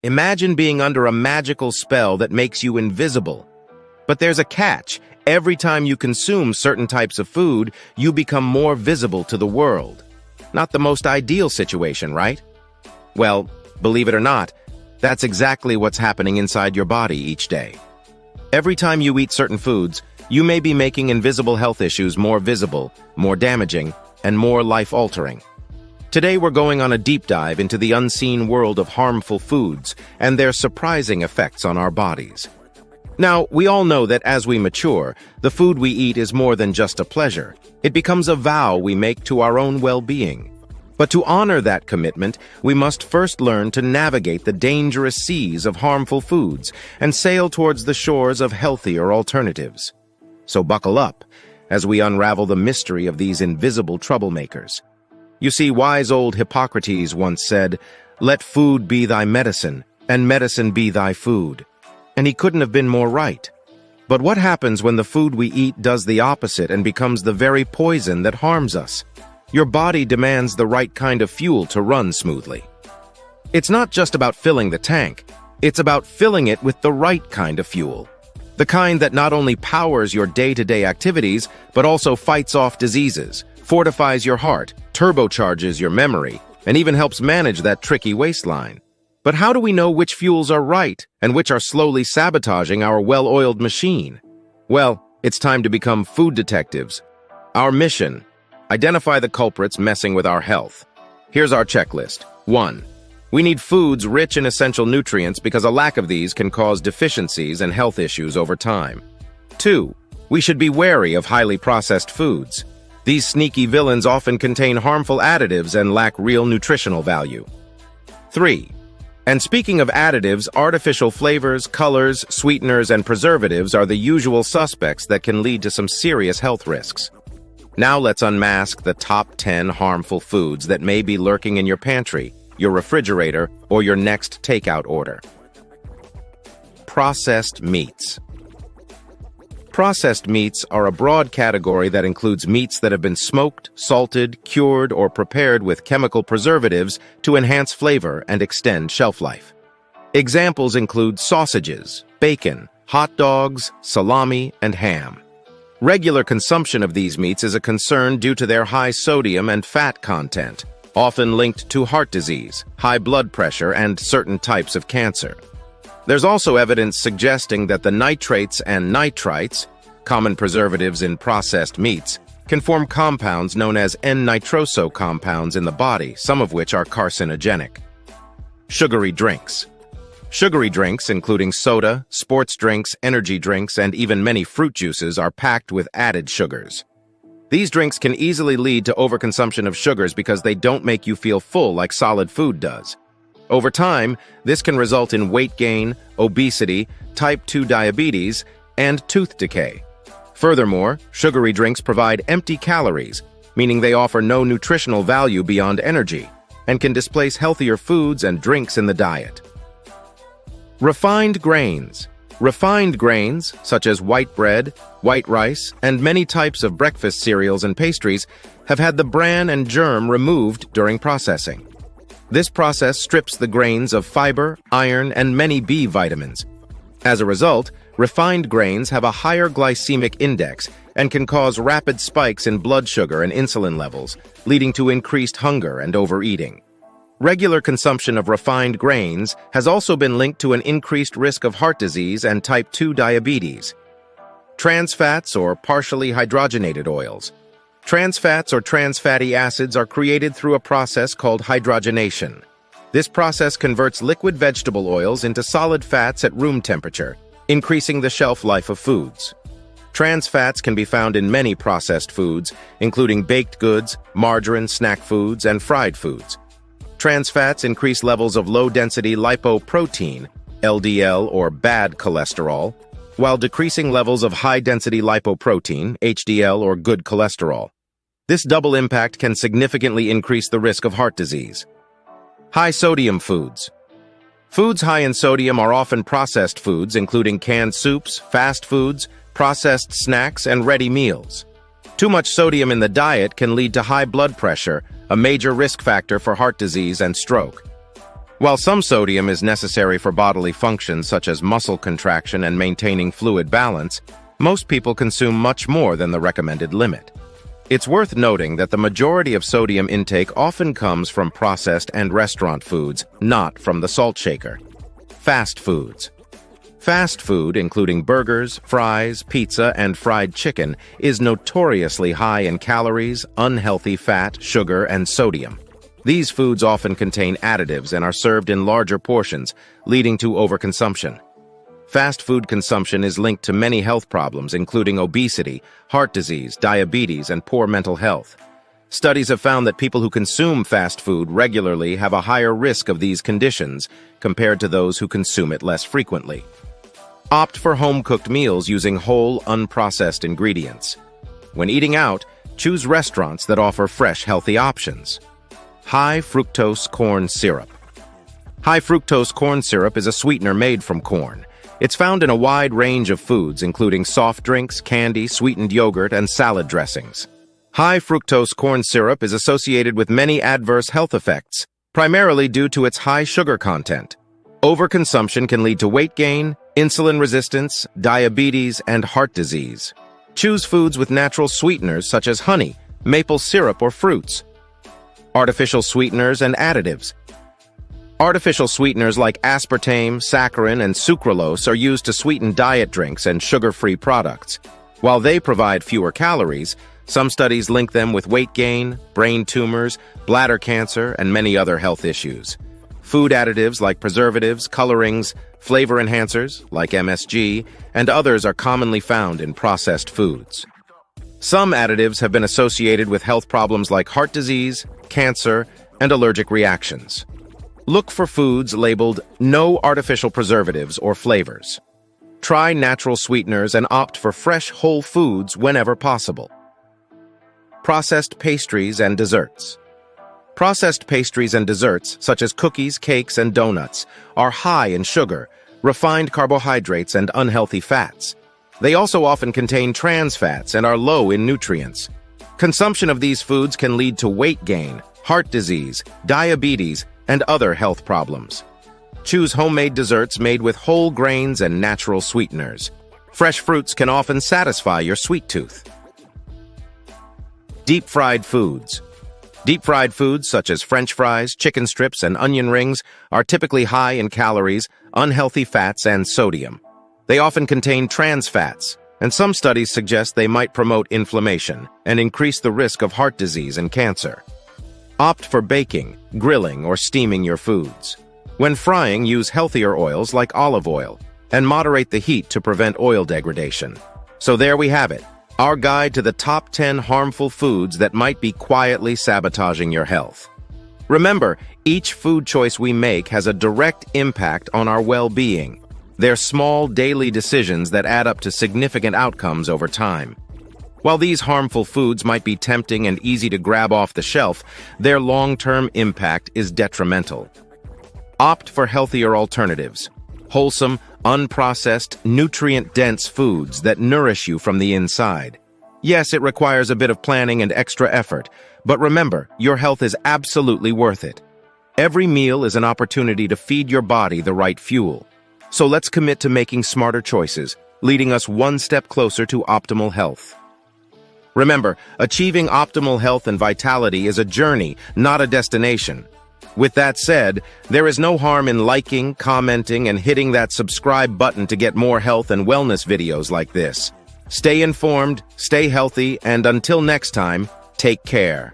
Imagine being under a magical spell that makes you invisible. But there's a catch. Every time you consume certain types of food, you become more visible to the world. Not the most ideal situation, right? Well, believe it or not, that's exactly what's happening inside your body each day. Every time you eat certain foods, you may be making invisible health issues more visible, more damaging, and more life-altering. Today we're going on a deep dive into the unseen world of harmful foods and their surprising effects on our bodies. Now, we all know that as we mature, the food we eat is more than just a pleasure. It becomes a vow we make to our own well-being. But to honor that commitment, we must first learn to navigate the dangerous seas of harmful foods and sail towards the shores of healthier alternatives. So buckle up as we unravel the mystery of these invisible troublemakers. You see, wise old Hippocrates once said, "Let food be thy medicine, and medicine be thy food." And he couldn't have been more right. But what happens when the food we eat does the opposite and becomes the very poison that harms us? Your body demands the right kind of fuel to run smoothly. It's not just about filling the tank, it's about filling it with the right kind of fuel. The kind that not only powers your day-to-day activities, but also fights off diseases, fortifies your heart, turbocharges your memory, and even helps manage that tricky waistline. But how do we know which fuels are right and which are slowly sabotaging our well-oiled machine? Well, it's time to become food detectives. Our mission: identify the culprits messing with our health. Here's our checklist. 1. We need foods rich in essential nutrients because a lack of these can cause deficiencies and health issues over time. 2. We should be wary of highly processed foods. These sneaky villains often contain harmful additives and lack real nutritional value. 3. And speaking of additives, artificial flavors, colors, sweeteners, and preservatives are the usual suspects that can lead to some serious health risks. Now let's unmask the top 10 harmful foods that may be lurking in your pantry, your refrigerator, or your next takeout order. Processed meats. Processed meats are a broad category that includes meats that have been smoked, salted, cured, or prepared with chemical preservatives to enhance flavor and extend shelf life. Examples include sausages, bacon, hot dogs, salami, and ham. Regular consumption of these meats is a concern due to their high sodium and fat content, often linked to heart disease, high blood pressure, and certain types of cancer. There's also evidence suggesting that the nitrates and nitrites, common preservatives in processed meats, can form compounds known as N-nitroso compounds in the body, some of which are carcinogenic. Sugary drinks. Sugary drinks, including soda, sports drinks, energy drinks, and even many fruit juices, are packed with added sugars. These drinks can easily lead to overconsumption of sugars because they don't make you feel full like solid food does. Over time, this can result in weight gain, obesity, type 2 diabetes, and tooth decay. Furthermore, sugary drinks provide empty calories, meaning they offer no nutritional value beyond energy, and can displace healthier foods and drinks in the diet. Refined grains. Refined grains, such as white bread, white rice, and many types of breakfast cereals and pastries, have had the bran and germ removed during processing. This process strips the grains of fiber, iron, and many B vitamins. As a result, refined grains have a higher glycemic index and can cause rapid spikes in blood sugar and insulin levels, leading to increased hunger and overeating. Regular consumption of refined grains has also been linked to an increased risk of heart disease and type 2 diabetes. Trans fats, or partially hydrogenated oils. Trans fats or trans fatty acids are created through a process called hydrogenation. This process converts liquid vegetable oils into solid fats at room temperature, increasing the shelf life of foods. Trans fats can be found in many processed foods, including baked goods, margarine, snack foods, and fried foods. Trans fats increase levels of low-density lipoprotein, LDL or bad cholesterol, while decreasing levels of high-density lipoprotein, HDL or good cholesterol. This double impact can significantly increase the risk of heart disease. High-sodium foods. Foods high in sodium are often processed foods, including canned soups, fast foods, processed snacks, and ready meals. Too much sodium in the diet can lead to high blood pressure, a major risk factor for heart disease and stroke. While some sodium is necessary for bodily functions such as muscle contraction and maintaining fluid balance, most people consume much more than the recommended limit. It's worth noting that the majority of sodium intake often comes from processed and restaurant foods, not from the salt shaker. Fast foods. Fast food, including burgers, fries, pizza, and fried chicken, is notoriously high in calories, unhealthy fat, sugar, and sodium. These foods often contain additives and are served in larger portions, leading to overconsumption. Fast food consumption is linked to many health problems, including obesity, heart disease, diabetes, and poor mental health. Studies have found that people who consume fast food regularly have a higher risk of these conditions compared to those who consume it less frequently. Opt for home-cooked meals using whole, unprocessed ingredients. When eating out, choose restaurants that offer fresh, healthy options. High fructose corn syrup. High fructose corn syrup is a sweetener made from corn. It's found in a wide range of foods, including soft drinks, candy, sweetened yogurt, and salad dressings. High fructose corn syrup is associated with many adverse health effects, primarily due to its high sugar content. Overconsumption can lead to weight gain, insulin resistance, diabetes, and heart disease. Choose foods with natural sweeteners such as honey, maple syrup, or fruits. Artificial sweeteners and additives. Artificial sweeteners like aspartame, saccharin, and sucralose are used to sweeten diet drinks and sugar-free products. While they provide fewer calories, some studies link them with weight gain, brain tumors, bladder cancer, and many other health issues. Food additives like preservatives, colorings, flavor enhancers like MSG, and others are commonly found in processed foods. Some additives have been associated with health problems like heart disease, cancer, and allergic reactions. Look for foods labeled "No artificial preservatives or flavors." Try natural sweeteners and opt for fresh, whole foods whenever possible. Processed pastries and desserts. Processed pastries and desserts, such as cookies, cakes, and donuts, are high in sugar, refined carbohydrates, and unhealthy fats. They also often contain trans fats and are low in nutrients. Consumption of these foods can lead to weight gain, heart disease, diabetes, and other health problems. Choose homemade desserts made with whole grains and natural sweeteners. Fresh fruits can often satisfy your sweet tooth. Deep-fried foods. Deep-fried foods such as French fries, chicken strips, and onion rings are typically high in calories, unhealthy fats, and sodium. They often contain trans fats, and some studies suggest they might promote inflammation and increase the risk of heart disease and cancer. Opt for baking, grilling, or steaming your foods. When frying, use healthier oils like olive oil, and moderate the heat to prevent oil degradation. So there we have it, our guide to the top 10 harmful foods that might be quietly sabotaging your health. Remember, each food choice we make has a direct impact on our well-being. They're small daily decisions that add up to significant outcomes over time. While these harmful foods might be tempting and easy to grab off the shelf, their long-term impact is detrimental. Opt for healthier alternatives. Wholesome, unprocessed, nutrient-dense foods that nourish you from the inside. Yes, it requires a bit of planning and extra effort, but remember, your health is absolutely worth it. Every meal is an opportunity to feed your body the right fuel. So let's commit to making smarter choices, leading us one step closer to optimal health. Remember, achieving optimal health and vitality is a journey, not a destination. With that said, there is no harm in liking, commenting, and hitting that subscribe button to get more health and wellness videos like this. Stay informed, stay healthy, and until next time, take care.